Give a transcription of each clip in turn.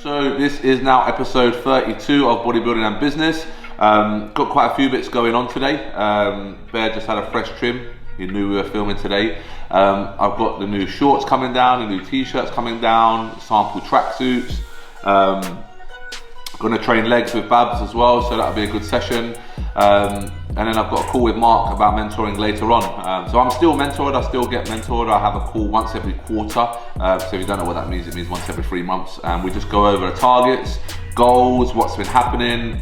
So this is now episode 32 of Bodybuilding and Business. Got quite a few bits going on today. Bear just had a fresh trim. He knew we were filming today. I've got the new shorts coming down, the new t-shirts coming down, sample tracksuits. Going to train legs with Babs as well, so that'll be a good session. And then I've got a call with Mark about mentoring later on. So I'm still mentored, I still get mentored. I have a call once every quarter. So if you don't know what that means, it means once every 3 months. And we just go over the targets, goals, what's been happening,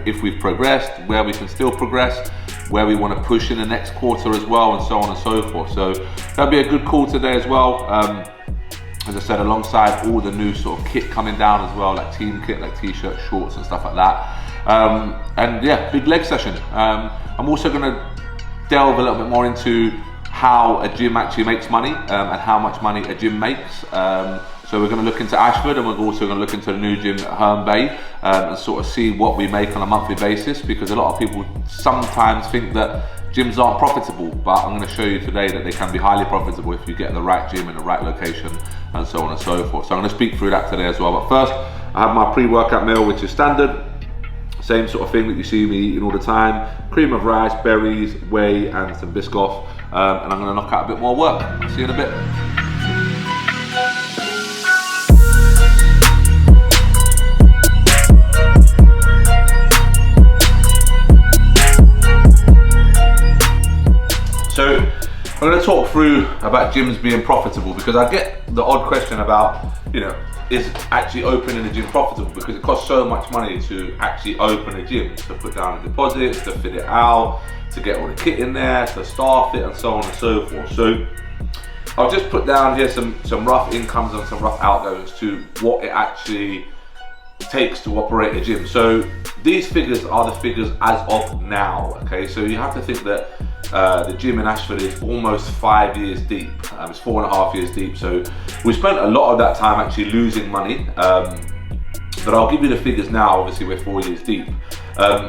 if we've progressed, where we can still progress, where we want to push in the next quarter as well, and so on and so forth. So that'll be a good call today as well. As I said, alongside all the new sort of kit coming down as well, like team kit, like t-shirts, shorts and stuff like that. And yeah, big leg session. I'm also going to delve a little bit more into how a gym actually makes money and how much money a gym makes. So we're going to look into Ashford, and we're also going to look into the new gym at Herne Bay and sort of see what we make on a monthly basis, because a lot of people sometimes think that gyms aren't profitable, but I'm going to show you today that they can be highly profitable if you get the right gym in the right location and so on and so forth. So I'm going to speak through that today as well. But first, I have my pre-workout meal, which is standard. Same sort of thing that you see me eating all the time. Cream of rice, berries, whey and some Biscoff. And I'm going to knock out a bit more work. I'll see you in a bit. So I'm going to talk through about gyms being profitable, because I get the odd question about, you know, is actually opening a gym profitable, because it costs so much money to actually open a gym, to put down the deposits, to fit it out, to get all the kit in there, to staff it and so on and so forth. So I'll just put down here some rough incomes and some rough outgoings to what it actually takes to operate a gym. So these figures are the figures as of now, okay? So you have to think that the gym in Ashford is almost 5 years deep. It's 4.5 years deep. So we spent a lot of that time actually losing money. But I'll give you the figures now. Obviously, we're 4 years deep.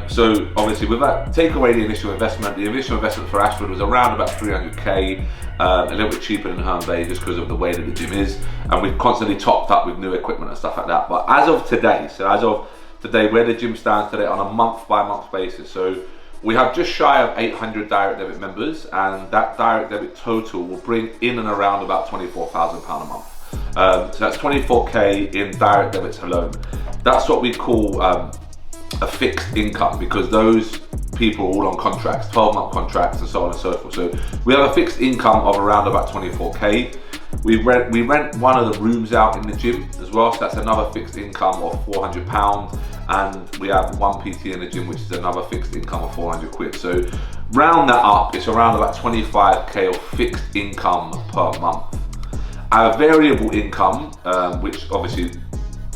So obviously, with that, take away the initial investment. The initial investment for Ashford was around about 300k, a little bit cheaper than Herne Bay just because of the way that the gym is. And we've constantly topped up with new equipment and stuff like that. But as of today, where the gym stands today on a month-by-month basis, so we have just shy of 800 direct debit members, and that direct debit total will bring in and around about £24,000 a month. So that's 24k in direct debits alone. That's what we call a fixed income, because those people are all on contracts, 12-month contracts and so on and so forth. So we have a fixed income of around about 24k. We rent one of the rooms out in the gym as well, so that's another fixed income of £400. And we have one PT in the gym, which is another fixed income of 400 quid. So round that up, it's around about 25k of fixed income per month. Our variable income, which obviously,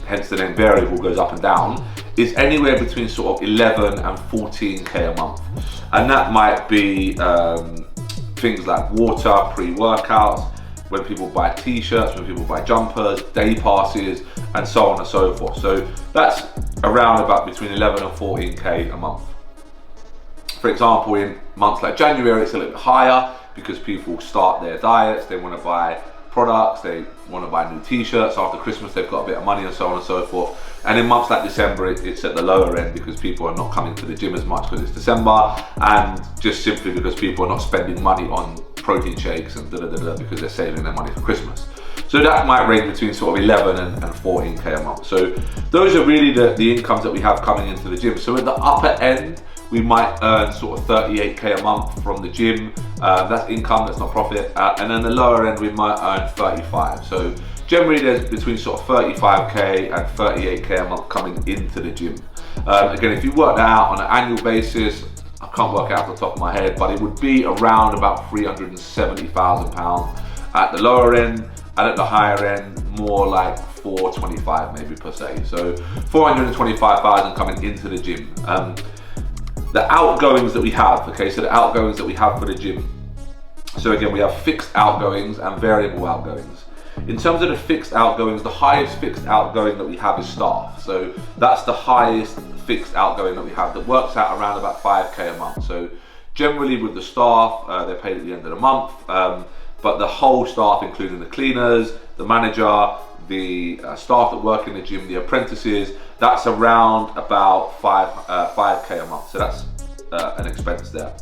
hence the name variable, goes up and down, is anywhere between sort of 11 and 14k a month. And that might be things like water, pre-workouts, when people buy t-shirts, when people buy jumpers, day passes, and so on and so forth. So that's around about between 11 and 14k a month. For example, in months like January, it's a little bit higher because people start their diets, they want to buy products, they want to buy new t-shirts. After Christmas, they've got a bit of money and so on and so forth. And in months like December, it's at the lower end because people are not coming to the gym as much because it's December, and just simply because people are not spending money on protein shakes and because they're saving their money for Christmas. So that might range between sort of 11 and 14k a month. So those are really the incomes that we have coming into the gym. So at the upper end, we might earn sort of 38k a month from the gym. That's income, that's not profit. And then the lower end, we might earn 35. So generally there's between sort of 35k and 38k a month coming into the gym. Again, if you work that out on an annual basis, I can't work it out off the top of my head, but it would be around about £370,000 at the lower end, and at the higher end, more like 425 maybe per se. So 425,000 coming into the gym. The outgoings that we have, okay, so the outgoings that we have for the gym. So again, we have fixed outgoings and variable outgoings. In terms of the fixed outgoings, the highest fixed outgoing that we have is staff. So that's the highest fixed outgoing that we have, that works out around about 5k a month. So generally with the staff, they're paid at the end of the month, but the whole staff, including the cleaners, the manager, the staff that work in the gym, the apprentices, that's around about 5K a month. So that's an expense there.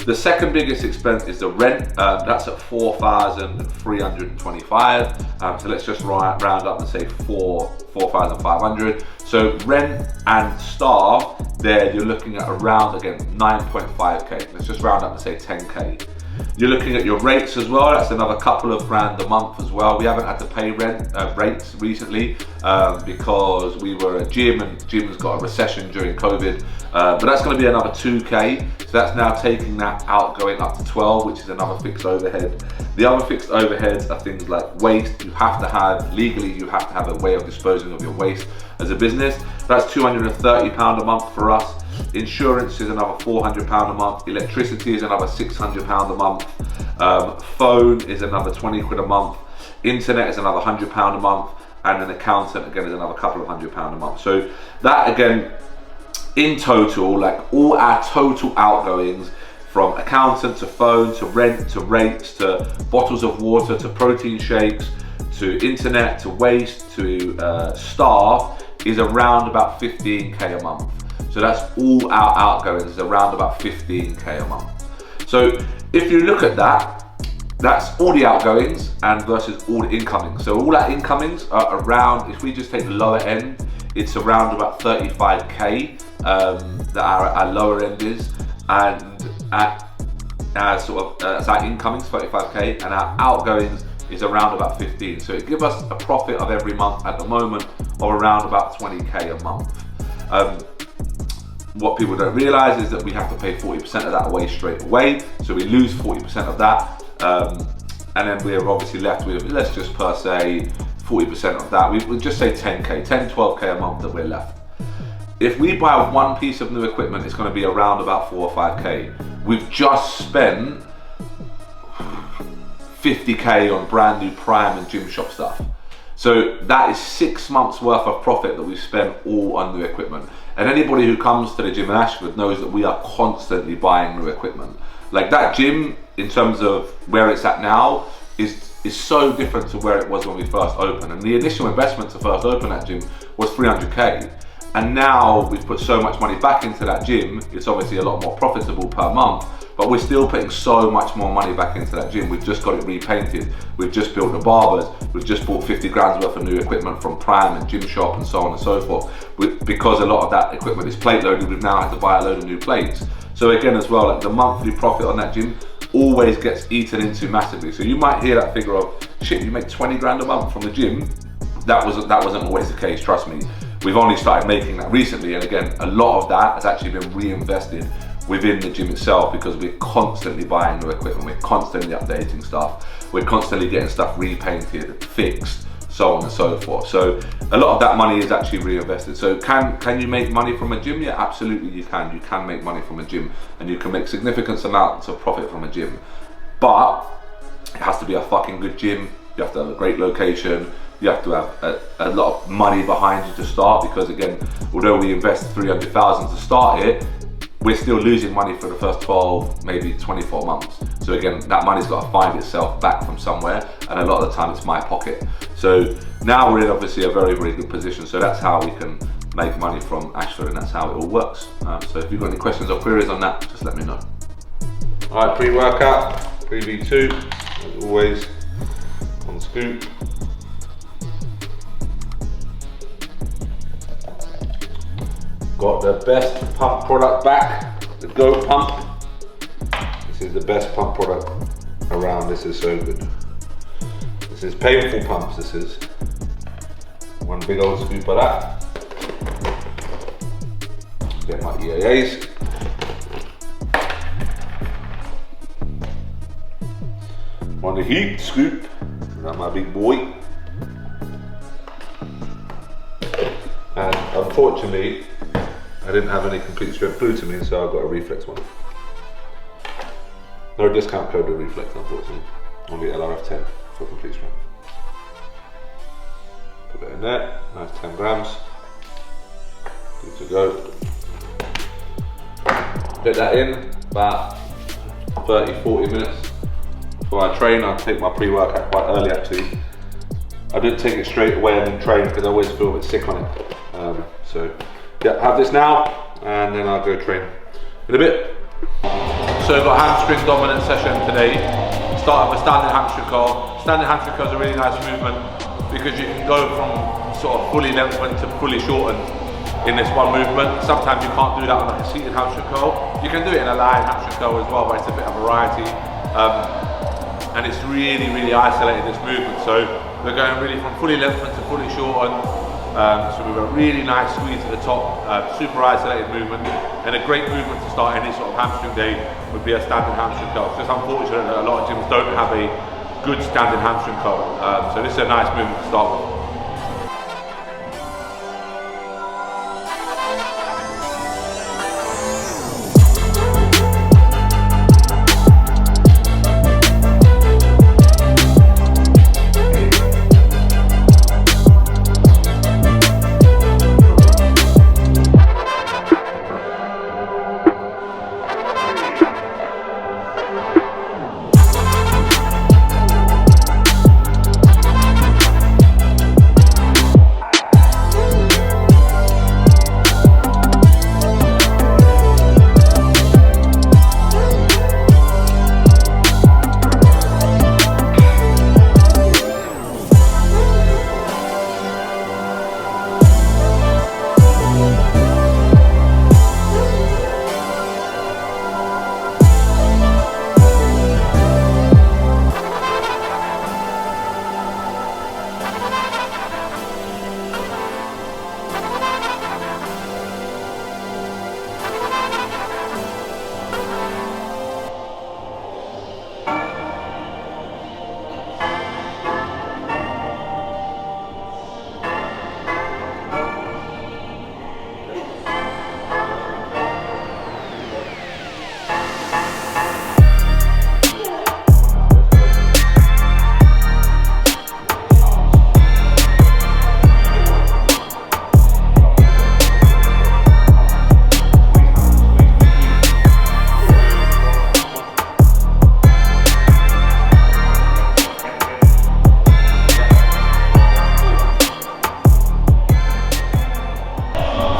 The second biggest expense is the rent. That's at 4,325. So let's just round up and say 4,500. So rent and staff, there you're looking at around, again, 9.5K. Let's just round up and say 10K. You're looking at your rates as well. That's another couple of grand a month as well. We haven't had to pay rates recently because we were a gym and gym's got a recession during COVID. But that's going to be another 2K. So that's now taking that out, going up to 12, which is another fixed overhead. The other fixed overheads are things like waste. You have to have, legally, you have to have a way of disposing of your waste as a business. That's £230 a month for us. Insurance is another £400 a month. Electricity is another £600 a month. Phone is another 20 quid a month. Internet is another £100 a month. And an accountant, again, is another couple of £100 a month. So that, again, in total, like all our total outgoings, from accountant to phone to rent to rates to bottles of water to protein shakes to internet to waste to staff, is around about 15K a month. So that's all our outgoings, is around about 15K a month. So if you look at that, that's all the outgoings and versus all the incomings. So all our incomings are around, if we just take the lower end, it's around about 35K that our lower end is, and that's our incomings, 35K, and our outgoings is around about 15. So it gives us a profit of every month at the moment of around about 20K a month. What people don't realize is that we have to pay 40% of that away straight away. So we lose 40% of that. And then we're obviously left with, let's just per se, 40% of that. We just say 10K, 10, 12K a month that we're left. If we buy one piece of new equipment, it's going to be around about 4 or 5K. We've just spent 50K on brand new Prime and gym shop stuff. So that is 6 months worth of profit that we've spent all on new equipment. And anybody who comes to the gym in Ashford knows that we are constantly buying new equipment. Like that gym, in terms of where it's at now, is so different to where it was when we first opened. And the initial investment to first open that gym was 300K. And now we've put so much money back into that gym, it's obviously a lot more profitable per month, but we're still putting so much more money back into that gym. We've just got it repainted, we've just built the barbers, we've just bought 50 grand's worth of new equipment from Prime and Gym Shop and so on and so forth. Because a lot of that equipment is plate loaded, we've now had to buy a load of new plates. So again as well, like the monthly profit on that gym always gets eaten into massively. So you might hear that figure of, shit, you make 20 grand a month from the gym. That wasn't always the case, trust me. We've only started making that recently, and again, a lot of that has actually been reinvested within the gym itself because we're constantly buying new equipment, we're constantly updating stuff, we're constantly getting stuff repainted, fixed, so on and so forth. So a lot of that money is actually reinvested. So can you make money from a gym? Yeah, absolutely you can. You can make money from a gym, and you can make significant amounts of profit from a gym. But it has to be a fucking good gym. You have to have a great location. You have to have a lot of money behind you to start, because again, although we invest 300,000 to start it, we're still losing money for the first 12, maybe 24 months. So again, that money's got to find itself back from somewhere, and a lot of the time it's my pocket. So now we're in obviously a very, very good position. So that's how we can make money from Ashford, and that's how it all works. So if you've got any questions or queries on that, just let me know. All right, pre-workout, pre-V2, as always, on scoop. Got the best pump product back, the Go Pump. This is the best pump product around. This is so good. This is painful pumps, this is. One big old scoop of that. Get my EAAs. On the heat scoop, around my big boy. And unfortunately, I didn't have any complete strength fluid to me, so I got a reflex one. No discount code to reflex, unfortunately. Only LRF 10 for complete strength. Put it in there, nice 10 grams. Good to go. Get that in about 30-40 minutes before I train. I take my pre-workout quite early actually. I didn't take it straight away and then train because I always feel a bit sick on it. So yeah, have this now and then I'll go train in a bit. So I've got a hamstring dominant session today. Start with a standing hamstring curl. Standing hamstring curl is a really nice movement because you can go from sort of fully lengthened to fully shortened in this one movement. Sometimes you can't do that on like a seated hamstring curl. You can do it in a lying hamstring curl as well, but it's a bit of variety. And it's really, really isolated, this movement. So we're going really from fully lengthened to fully shortened. So we've got a really nice squeeze at the top, super isolated movement, and a great movement to start any sort of hamstring day would be a standing hamstring curl. It's just unfortunate that a lot of gyms don't have a good standing hamstring curl. So this is a nice movement to start with.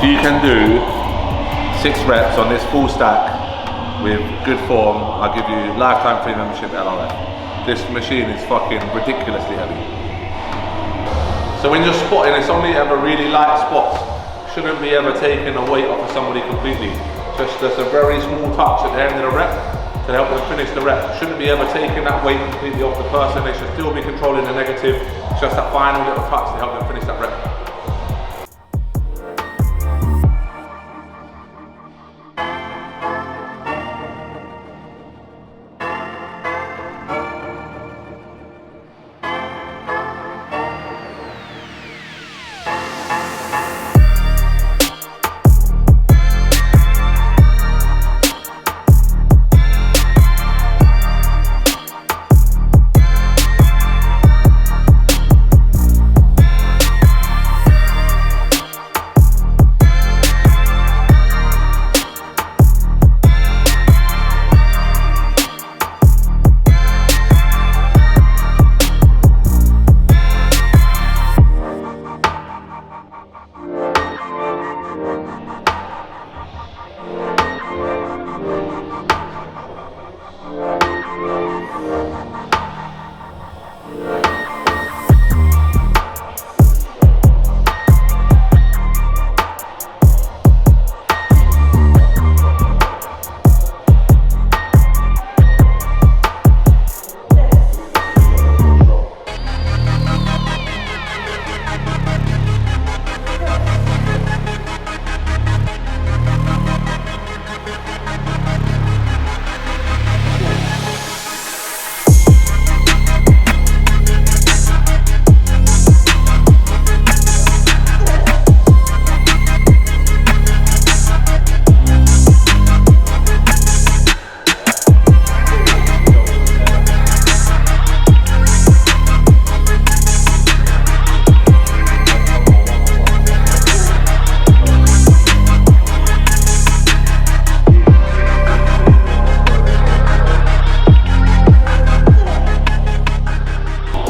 If you can do 6 reps on this full stack with good form, I'll give you lifetime free membership at LRF. This machine is fucking ridiculously heavy. So when you're spotting, it's only ever really light spots. Shouldn't be ever taking a weight off of somebody completely. Just a very small touch at the end of the rep to help them finish the rep. Shouldn't be ever taking that weight completely off the person. They should still be controlling the negative. It's just that final little touch to help them finish that rep.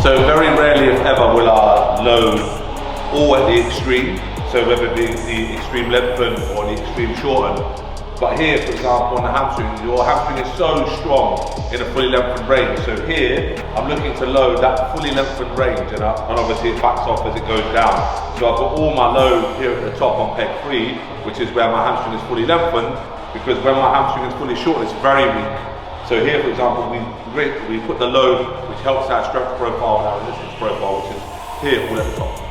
So very rarely, if ever, will our load all at the extreme, so whether it be the extreme lengthen or the extreme shorten. But here, for example, on the hamstring, your hamstring is so strong in a fully lengthened range. So here, I'm looking to load that fully lengthened range, and obviously it backs off as it goes down. So I've got all my load here at the top on pec 3, which is where my hamstring is fully lengthened, because when my hamstring is fully short, it's very weak. So here, for example, we put the load, which helps our strength profile and our resistance profile, which is here all at the top.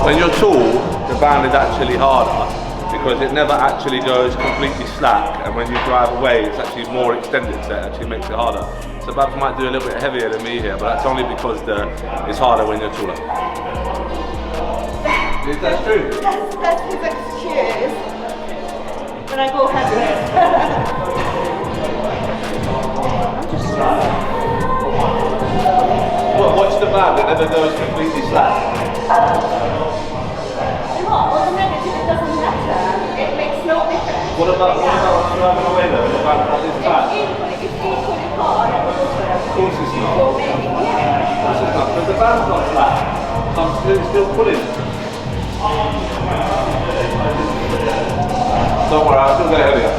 When you're tall, the band is actually harder because it never actually goes completely slack, and when you drive away it's actually more extended, so it actually makes it harder. So Babs might do a little bit heavier than me here, but that's only because it's harder when you're taller. Is that true? That's his excuse when I go heavy. I'm just Watch the band, it never goes completely slack. Well, the negative, it doesn't matter. It makes no difference. What about driving away though? What about this band? It's equally hard. Of course it's not. So maybe, yeah. Of course it's not, but the band's not flat. I'm still pulling. Don't worry, I'll still go heavier.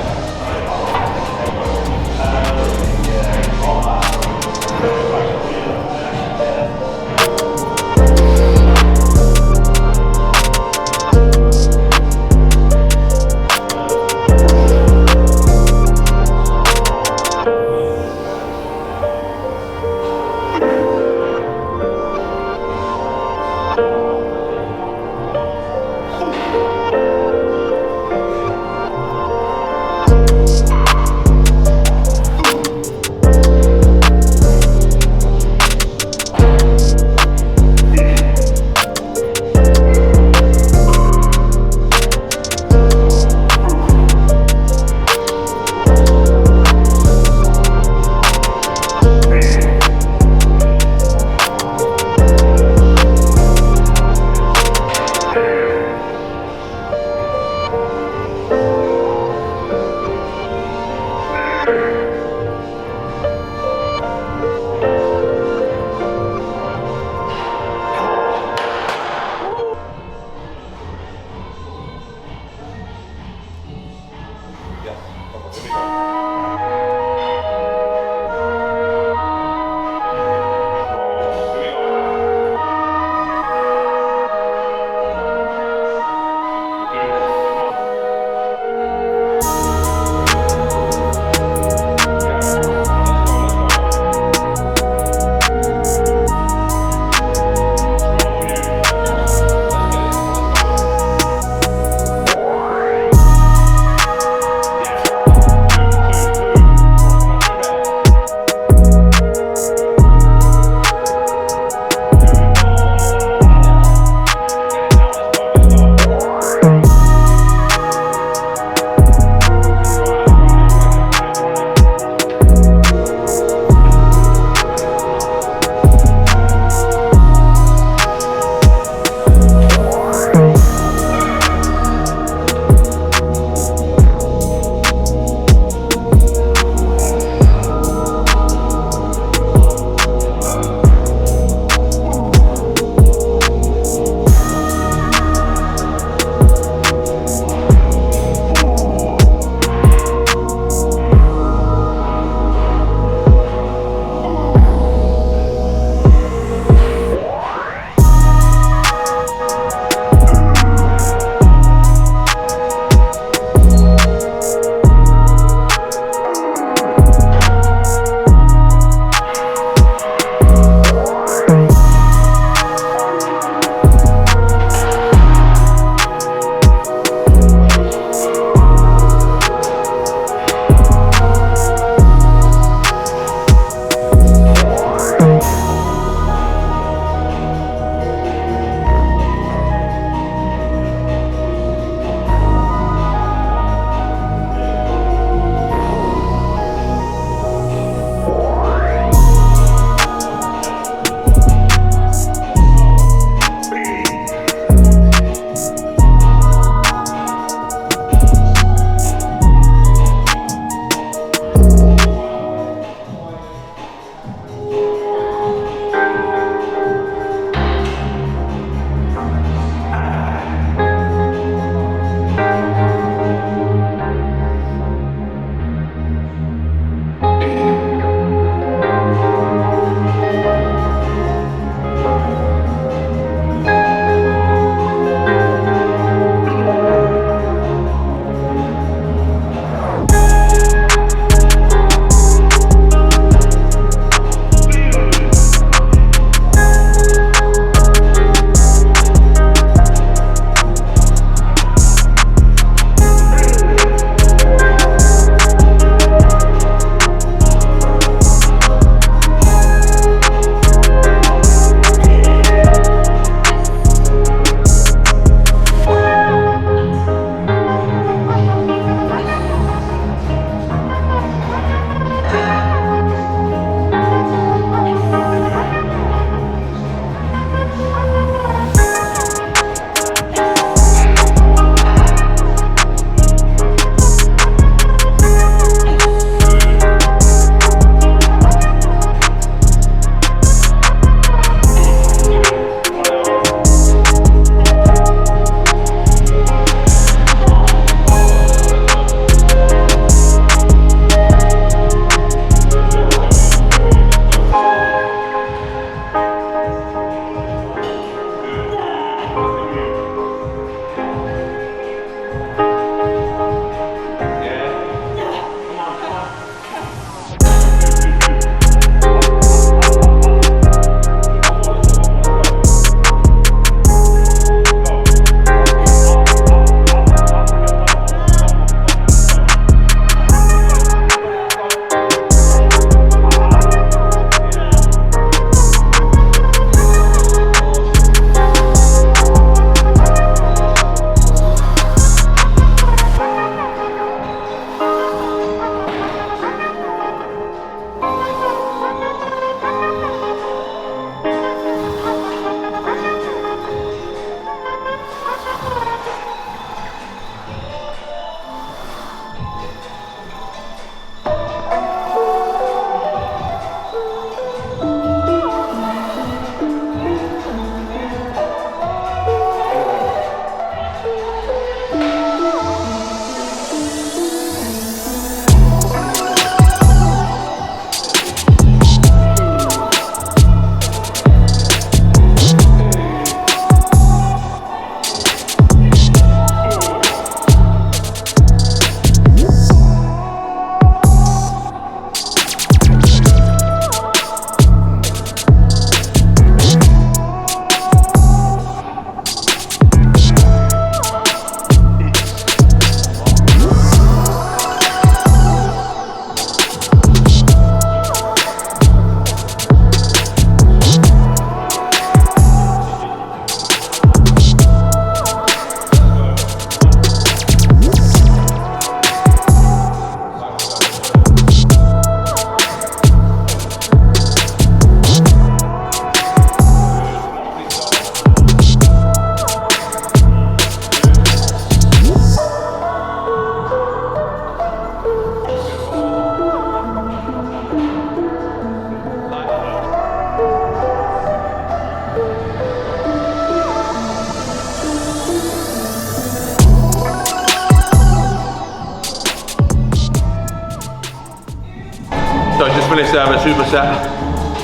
just finished a superset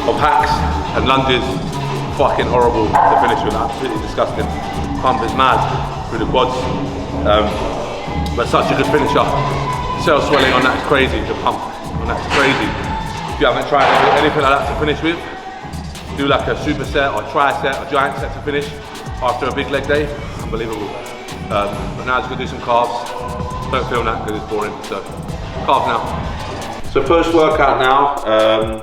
of hacks and lunges. Fucking horrible to finish with, absolutely disgusting. Pump is mad through the quads, but such a good finisher. Cell swelling on that is crazy, the pump on that is crazy. If you haven't tried anything like that to finish with, do like a superset or tricep or giant set to finish after a big leg day, unbelievable. But now it's gonna do some calves. Don't film that because it's boring, so calves now. So post workout now,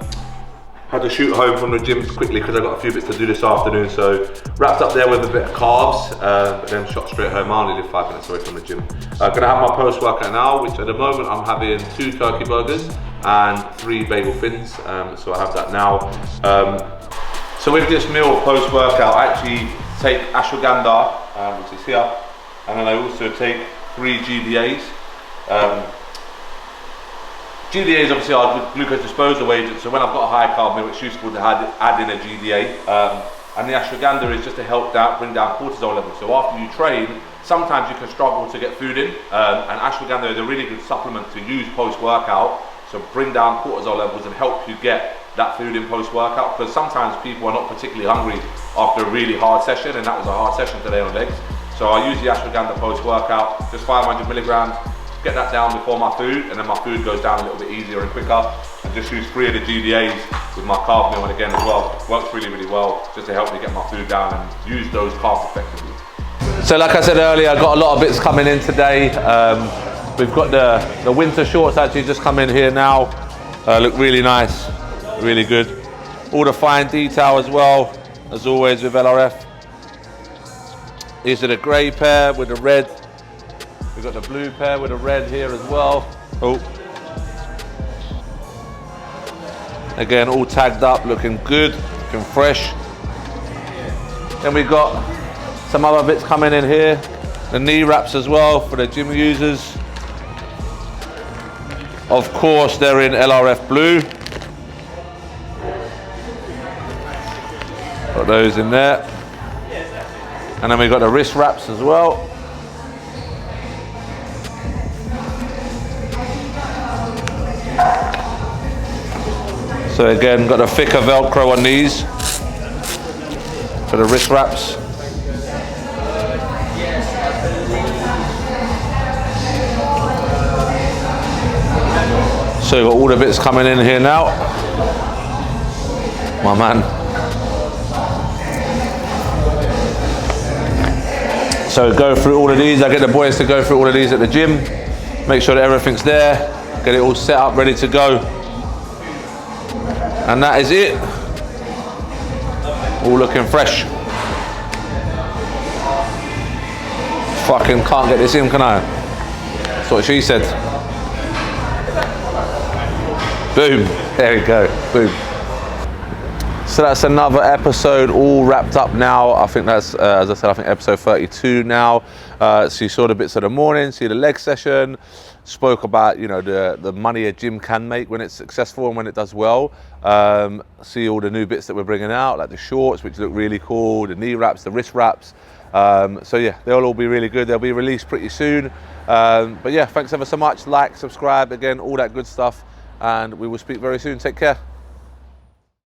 had to shoot home from the gym quickly because I got a few bits to do this afternoon, so wrapped up there with a bit of carbs, but then shot straight home. I only live 5 minutes away from the gym. Gonna have my post workout now, which at the moment I'm having 2 turkey burgers and 3 bagel fins, so I have that now. So with this meal post workout, I actually take ashwagandha, which is here, and then I also take 3 GDAs. GDAs obviously are glucose disposal agents, so when I've got a high carb meal, it's useful to add in a GDA. And the ashwagandha is just to help bring down cortisol levels. So after you train, sometimes you can struggle to get food in, and ashwagandha is a really good supplement to use post-workout, so bring down cortisol levels and help you get that food in post-workout, because sometimes people are not particularly hungry after a really hard session, and that was a hard session today on legs. So I use the ashwagandha post-workout, just 500 milligrams, get that down before my food, and then my food goes down a little bit easier and quicker. And just use 3 of the GDAs with my carb meal, and again as well, works really, really well, just to help me get my food down and use those carbs effectively. So like I said earlier, I've got a lot of bits coming in today. We've got the winter shorts actually just come in here now. Look really nice, really good. All the fine detail as well, as always with LRF. These are the grey pair with the red. We've got the blue pair with the red here as well. Oh. Again, all tagged up, looking good, looking fresh. Then we've got some other bits coming in here. The knee wraps as well for the gym users. Of course, they're in LRF blue. Got those in there. And then we've got the wrist wraps as well. So again, got a thicker Velcro on these for the wrist wraps. So you've got all the bits coming in here now. My man. So go through all of these. I get the boys to go through all of these at the gym. Make sure that everything's there. Get it all set up, ready to go. And that is it. All looking fresh. Fucking can't get this in, can I? That's what she said. Boom. There we go. Boom. So that's another episode all wrapped up now. I think that's, as I said, I think episode 32 now. So you saw the bits of the morning, see the leg session, spoke about, you know, the money a gym can make when it's successful and when it does well. See all the new bits that we're bringing out, like the shorts, which look really cool, the knee wraps, the wrist wraps. So yeah, they'll all be really good. They'll be released pretty soon. But yeah, thanks ever so much. Like, subscribe, again, all that good stuff. And we will speak very soon. Take care.